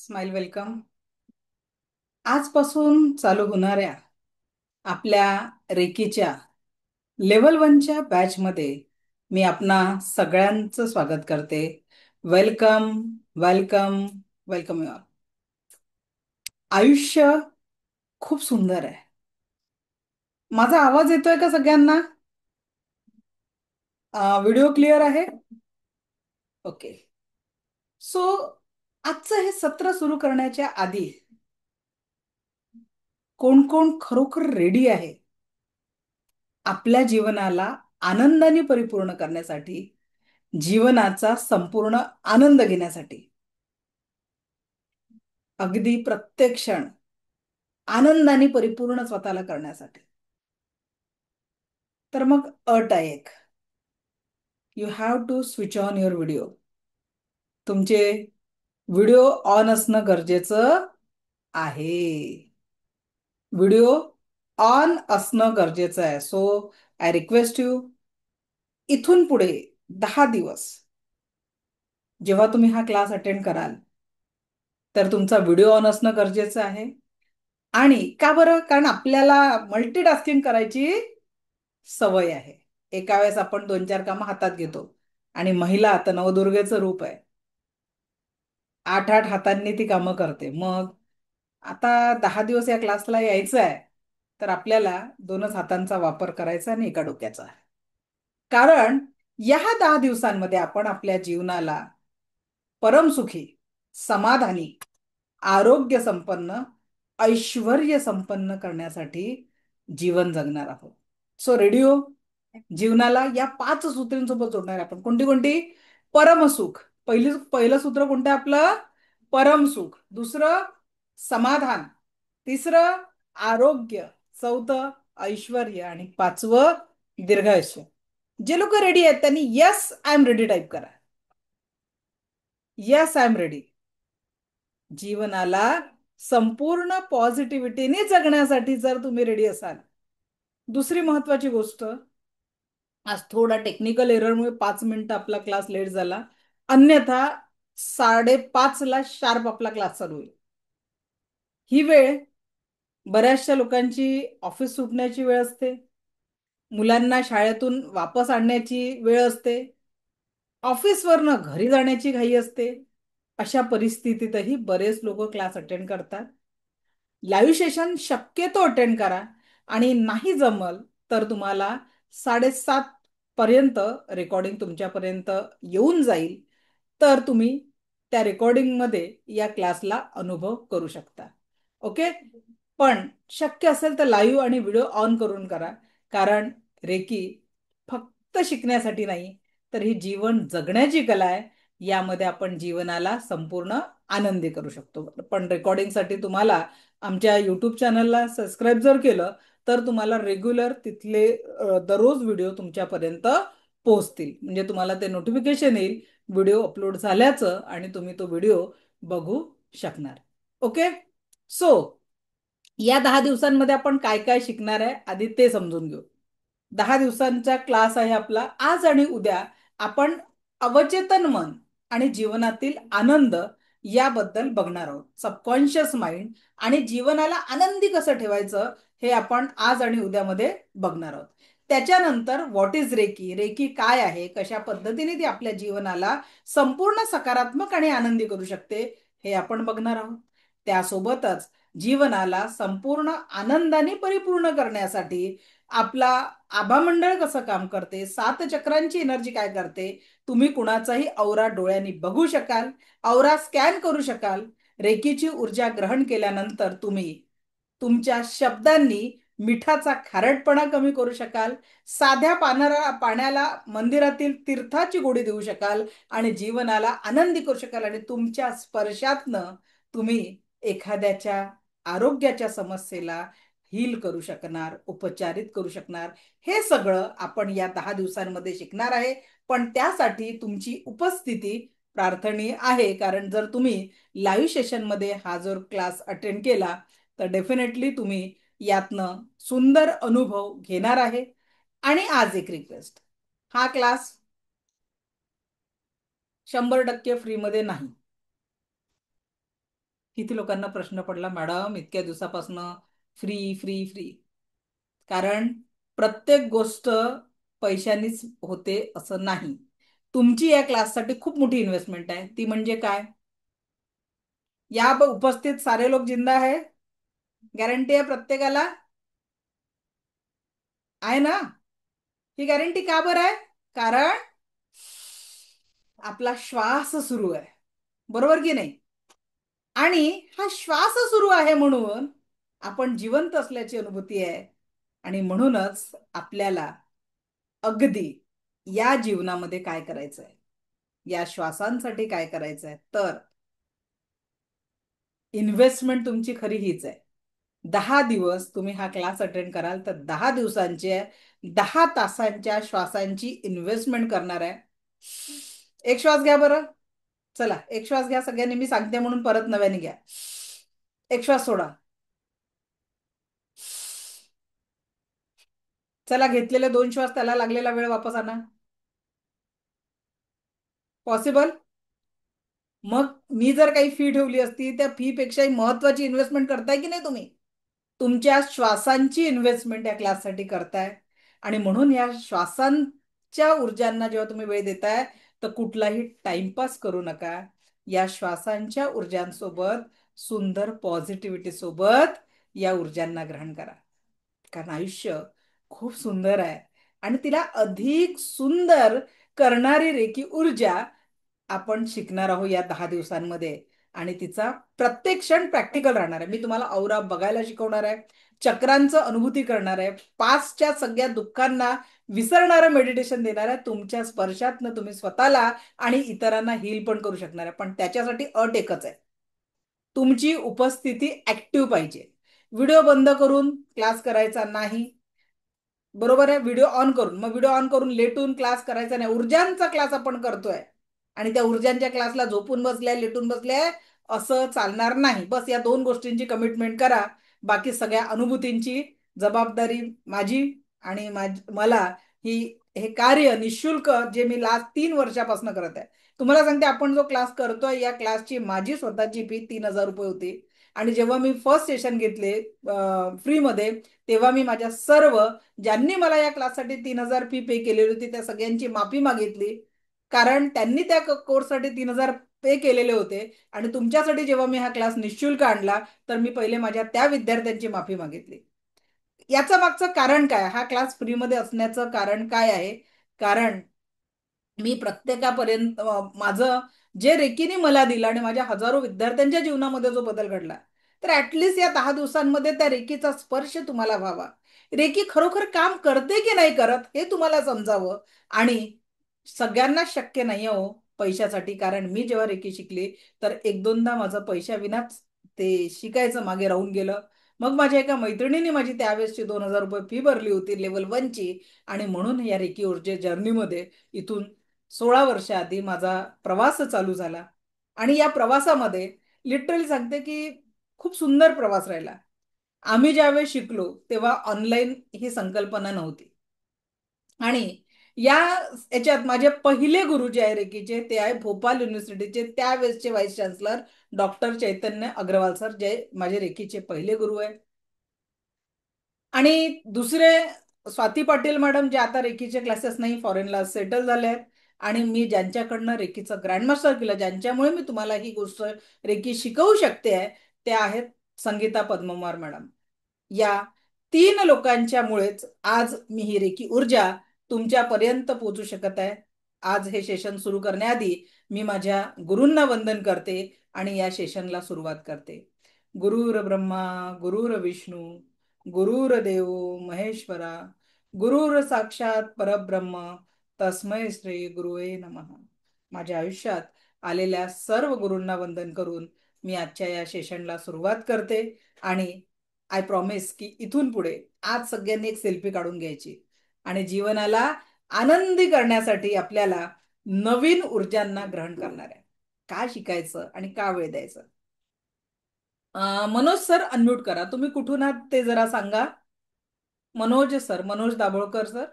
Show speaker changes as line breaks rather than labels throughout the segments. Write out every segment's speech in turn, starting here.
Smile welcome. आजपासून चालू होणाऱ्या आपल्या रेकीच्या लेवल 1च्या बॅचमध्ये मी आपणा सगळ्यांचं स्वागत करते. Welcome, welcome, welcome you. आयुष्य खूप सुंदर आहे. माझा आवाज येतोय का सगळ्यांना? व्हिडिओ क्लिअर आहे? ओके. सो आजचं हे सत्र सुरू करण्याच्या आधी कोण कोण खरोखर रेडी आहे आपल्या जीवनाला आनंदाने परिपूर्ण करण्यासाठी, जीवनाचा संपूर्ण आनंद घेण्यासाठी, अगदी प्रत्येक क्षण आनंदाने परिपूर्ण स्वतःला करण्यासाठी? तर मग अट आहे एक, you have to switch on your video. तुमचे व्हिडिओ ऑन असणं गरजेचं आहे. व्हिडिओ ऑन असणं गरजेचं आहे. सो आय रिक्वेस्ट यू, इथून पुढे 10 दिवस जेव्हा तुम्ही हा क्लास अटेंड कराल तर तुमचा व्हिडिओ ऑन असणं गरजेचं आहे. आणि का बरं? कारण आपल्याला मल्टीटास्किंग करायची सवय आहे. एका वेळेस आपण 2-4 कामं हातात घेतो. आणि महिला आता नवदुर्गेचं रूप आहे. 8-8 हातांनी ती कामं करते. मग आता 10 दिवस या क्लासला यायचं आहे, तर आपल्याला 2च हातांचा वापर करायचा आणि एका डोक्याचा. कारण या 10 दिवसांमध्ये आपण आपल्या जीवनाला परमसुखी, समाधानी, आरोग्य संपन्न, ऐश्वर्य संपन्न करण्यासाठी जीवन जगणार आहोत. सो रेडिओ जीवनाला या 5 सूत्रींसोबत जोडणार आहे आपण. कोणती कोणती? परमसुख. पहिलं सूत्र कोणतं आहे आपलं? परमसुख. दुसरं समाधान. तिसरं आरोग्य. चौथं ऐश्वर्य. आणि 5वं दीर्घायुष्य. जे लोक रेडी आहेत त्यांनी yes I am ready type करा. Yes I am ready. जीवनाला संपूर्ण पॉझिटिव्हिटीने जगण्यासाठी जर तुम्ही रेडी असाल. दुसरी महत्वाची गोष्ट, आज थोडा टेक्निकल एररमुळे 5 मिनिटं आपला क्लास लेट झाला. अन्यथा 5:30ला शार्प आपला क्लास चालू होईल. ही वेळ बऱ्याचशा लोकांची ऑफिस सुटण्याची वेळ असते, मुलांना शाळेतून वापस आणण्याची वेळ असते, ऑफिसवरनं घरी जाण्याची घाई असते. अशा परिस्थितीतही बरेच लोक क्लास अटेंड करतात. लाईव्ह सेशन शक्यतो अटेंड करा. आणि नाही जमल तर तुम्हाला 7:30 पर्यंत रेकॉर्डिंग तुमच्यापर्यंत येऊन जाईल. तर तुम्ही त्या रेकॉर्डिंगमध्ये या क्लासला अनुभव करू शकता. ओके. पण शक्य असेल तर लाईव्ह आणि व्हिडिओ ऑन करून करा. कारण रेकी फक्त शिकण्यासाठी नाही, तर ही जीवन जगण्याची कला आहे. यामध्ये आपण जीवनाला संपूर्ण आनंदी करू शकतो. पण रेकॉर्डिंगसाठी तुम्हाला आमच्या यूट्यूब चॅनलला सबस्क्राईब जर केलं तर तुम्हाला रेग्युलर तिथले दररोज व्हिडिओ तुमच्यापर्यंत पोहोचतील. म्हणजे तुम्हाला ते नोटिफिकेशन येईल व्हिडिओ अपलोड झाल्याचं, आणि तुम्ही तो व्हिडिओ बघू शकणार. ओके. सो या 10 दिवसांमध्ये आपण काय काय शिकणार आहे आधी ते समजून घेऊ. 10 दिवसांचा क्लास आहे आपला. आज आणि उद्या आपण अवचेतन मन आणि जीवनातील आनंद याबद्दल बघणार आहोत. सबकॉन्शियस माइंड आणि जीवनाला आनंदी कसं ठेवायचं हे आपण आज आणि उद्यामध्ये बघणार आहोत. त्याच्यानंतर व्हॉट इज रेकी, रेकी काय आहे, कशा पद्धतीने ती आपल्या जीवनाला संपूर्ण सकारात्मक आणि आनंदी करू शकते हे आपण बघणार आहोत. त्यासोबतच जीवनाला संपूर्ण आनंदाने परिपूर्ण करण्यासाठी आपला आभा मंडळ कसं काम करते, 7 चक्रांची एनर्जी काय करते, तुम्ही कुणाचाही औरा डोळ्यांनी बघू शकाल, औरा स्कॅन करू शकाल. रेकीची ऊर्जा ग्रहण केल्यानंतर तुम्ही तुमच्या शब्दांनी मिठाचा खारटपणा कमी करू शकाल, साध्या पाण्याला मंदिरातील तीर्थाची गोडी देऊ शकाल, आणि जीवनाला आनंदी करू शकाल. आणि तुमच्या स्पर्शातनं तुम्ही एखाद्याच्या आरोग्याच्या समस्येला हील करू शकणार, उपचारित करू शकणार. हे सगळं आपण या 10 दिवसांमध्ये शिकणार आहे. पण त्यासाठी तुमची उपस्थिती प्रार्थनीय आहे. कारण जर तुम्ही लाईव्ह सेशनमध्ये हा जर क्लास अटेंड केला तर डेफिनेटली तुम्ही यातनं सुंदर अनुभव घेणार आहे. आणि आज एक रिक्वेस्ट, हा क्लास 100% फ्रीमध्ये नाही. किती लोकांना प्रश्न पडला, मॅडम इतक्या दिवसापासून फ्री फ्री फ्री. कारण प्रत्येक गोष्ट पैशानीच होते असं नाही. तुमची या क्लाससाठी खूप मोठी इन्व्हेस्टमेंट आहे. ती म्हणजे काय? उपस्थित सारे लोग जिंदा है? गॅरंटी आहे प्रत्येकाला? आहे ना? ही गॅरंटी का बरं आहे? कारण आपला श्वास सुरू आहे, बरोबर की नाही? आणि हा श्वास सुरू आहे म्हणून आपण जिवंत असल्याची अनुभूती आहे. आणि म्हणूनच आपल्याला अगदी या जीवनामध्ये काय करायचंय, या श्वासांसाठी काय करायचंय, तर इन्व्हेस्टमेंट तुमची खरी हीच आहे. 10 दिवस तुम्ही हा क्लास अटेंड कराल तर 10 दिवसांचे 10 तासांच्या श्वासांची इन्व्हेस्टमेंट करणार आहे. एक श्वास घ्या बरं. चला एक श्वास घ्या सगळ्यांनी, मी सांगते म्हणून परत नव्याने घ्या. एक श्वास सोडा. चला घेतलेले 2 श्वास, त्याला लागलेला वेळ वापस आणा. पॉसिबल? मग मी जर काही फी ठेवली असती, त्या फी पेक्षाही महत्वाची इन्व्हेस्टमेंट करताय की नाही तुम्ही? तुमच्या श्वासांची इन्व्हेस्टमेंट या क्लाससाठी करताय. आणि म्हणून या श्वासांच्या ऊर्जांना जेव्हा तुम्ही वेळ देताय, तर कुठलाही टाइमपास करू नका. या श्वासांच्या ऊर्जांसोबत, सुंदर पॉझिटिव्हिटी सोबत या ऊर्जांना ग्रहण करा. कारण आयुष्य खूप सुंदर आहे. आणि तिला अधिक सुंदर करणारी रेकी ऊर्जा आपण शिकणार आहोत या 10 दिवसांमध्ये. आणि तिचा प्रत्येक क्षण प्रॅक्टिकल राहणार आहे. मी तुम्हाला औरा बघायला शिकवणार आहे, चक्रांचं अनुभूती करणार आहे, पास्टच्या सगळ्या दुःखांना विसरणारं मेडिटेशन देणार आहे. तुमच्या स्पर्शातनं तुम्ही स्वतःला आणि इतरांना हील पण करू शकणार आहे. पण त्याच्यासाठी अट एकच आहे, तुमची उपस्थिती ऍक्टिव्ह पाहिजे. व्हिडिओ बंद करून क्लास करायचा नाही, बरोबर आहे? व्हिडिओ ऑन करून, मग व्हिडिओ ऑन करून लेटून क्लास करायचा नाही. ऊर्जांचा क्लास आपण करतोय आणि त्या ऊर्जांच्या क्लासला झोपून बसल्या लेटून बसल्या असं चालणार नाही. बस या 2 गोष्टींची कमिटमेंट करा. बाकी सगळ्या अनुभूतींची जबाबदारी माझी. आणि मला ही हे कार्य निशुल्क जे मी लास्ट 3 वर्षापासून करत आहे. तुम्हाला सांगते, आपण जो क्लास करतोय या क्लासची माझी स्वतःची फी 3,000 रुपये होती. आणि जेव्हा मी फर्स्ट सेशन घेतले फ्रीमध्ये, तेव्हा मी माझ्या सर्व ज्यांनी मला या क्लाससाठी 3,000 फी पे केलेली होती त्या सगळ्यांची माफी मागितली. कारण त्यांनी त्या कोर्ससाठी 3,000 पे केलेले होते. आणि तुमच्यासाठी जेव्हा मी हा क्लास निशुल्क आणला, तर मी पहिले माझ्या त्या विद्यार्थ्यांची माफी मागितली. याचं मागचं कारण काय, हा क्लास फ्रीमध्ये असण्याचं कारण काय आहे? कारण मी प्रत्येकापर्यंत माझं जे रेकीने मला दिलं आणि माझ्या हजारो विद्यार्थ्यांच्या जीवनामध्ये जो बदल घडला, तर ऍटलिस्ट या 10 दिवसांमध्ये त्या रेकीचा स्पर्श तुम्हाला व्हावा. रेकी खरोखर काम करते की नाही करत हे तुम्हाला समजावं. आणि सगळ्यांना शक्य नाही हो पैशासाठी. कारण मी जेव्हा रेकी शिकली, तर एक दोनदा माझं पैशाविनाच ते शिकायचं मागे राहून गेलं. मग माझ्या एका मैत्रिणीने माझी त्यावेळेसची 2,000 रुपये फी भरली होती लेवल 1ची. आणि म्हणून या रेकी ऊर्जे जर्नीमध्ये इथून 16 वर्ष आधी माझा प्रवास चालू झाला. आणि या प्रवासामध्ये लिटरली सांगते की खूप सुंदर प्रवास राहिला. आम्ही ज्यावेळेस शिकलो तेव्हा ऑनलाईन ही संकल्पना नव्हती. आणि या याच्यात माझे पहिले गुरु जे आहे रेकीचे, ते आहे भोपाल युनिव्हर्सिटीचे त्यावेळेसचे व्हाईस चान्सलर डॉक्टर चैतन्य अग्रवाल सर, जे माझे रेकीचे पहिले गुरु आहे. आणि दुसरे स्वाती पाटील मॅडम, जे आता रेकीचे क्लासेस नाही, फॉरेनला सेटल झाले आहेत. आणि मी ज्यांच्याकडनं रेकीचं ग्रँडमास्टर केलं, ज्यांच्यामुळे मी तुम्हाला ही गोष्ट रेकी शिकवू शकते आहे, ते आहेत संगीता पद्मवार मॅडम. या 3 लोकांच्यामुळेच आज मी ही रेकी ऊर्जा तुमच्यापर्यंत पोहोचू शकत आहे. आज हे सेशन सुरू करण्याआधी मी माझ्या गुरूंना वंदन करते आणि या सेशनला सुरुवात करते. गुरुर ब्रह्मा गुरुर विष्णू गुरुर्देव महेश्वरा, गुरुर साक्षात परब्रह्म, तस्मै श्री गुरुवे नमः. माझ्या आयुष्यात आलेल्या सर्व गुरूंना वंदन करून मी आजच्या या सेशनला सुरुवात करते. आणि आय प्रॉमिस की इथून पुढे आज सगळ्यांनी एक सेल्फी काढून घ्यायची. आणि जीवनाला आनंदी करण्यासाठी आपल्याला नवीन ऊर्जांना ग्रहण करणार आहे. का शिकायचं आणि का वेळ द्यायचं? मनोज सर अनम्यूट करा. तुम्ही कुठून आहात ते जरा सांगा. मनोज सर, मनोज दाभोळकर सर,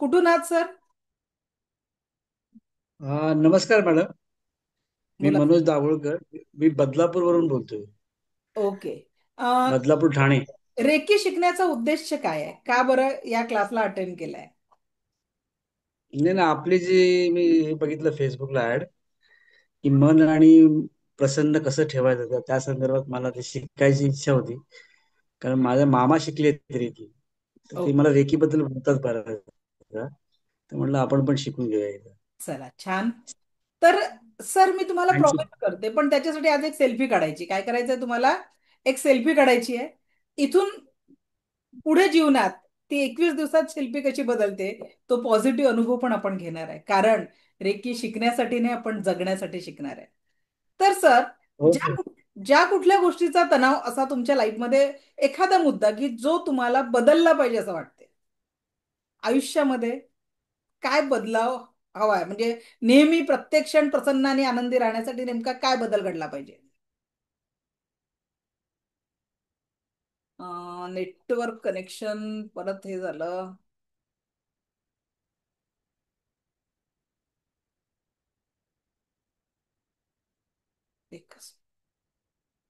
कुठून आहात सर?
नमस्कार मॅडम. मी
बोला.
मनोज दाभोळकर. मी बदलापूरवरून बोलतोय.
ओके. अ,
बदलापूर ठाणे.
रेकी शिकण्याचा उद्देश काय आहे? का बरं या क्लासला अटेंड केलाय?
नाही ना, आपली जी मी हे बघितलं फेसबुकला ऍड, की मन आणि प्रसन्न कसं ठेवायचं त्या संदर्भात मला ते शिकायची इच्छा होती. कारण माझा मामा शिकले रेकी, तर ते
ओके.
मला रेकी बद्दल बोलतात बरं. तर म्हणलं आपण पण शिकून घेऊया एकदा.
चला छान. तर सर मी तुम्हाला
थँक्यू.
प्रॉमिस करते, पण त्याच्यासाठी आज एक सेल्फी काढायची. काय करायचंय तुम्हाला? एक सेल्फी काढायची आहे. इथून पुढे जीवनात ती 21 दिवसात सेल्फी कशी बदलते, तो पॉझिटिव्ह अनुभव पण आपण घेणार आहे. कारण रेकी शिकण्यासाठी नाही, आपण जगण्यासाठी शिकणार आहे. तर सर,
ओके.
ज्या ज्या कुठल्या गोष्टीचा तणाव असा तुमच्या लाईफमध्ये, एखादा मुद्दा की जो तुम्हाला बदलला पाहिजे असं वाटते आयुष्यामध्ये, काय बदलाव हवाय? म्हणजे नेहमी प्रत्येक क्षण प्रसन्न आणि आनंदी राहण्यासाठी नेमका काय बदल घडला पाहिजे? नेटवर्क कनेक्शन परत हे झालं. एकच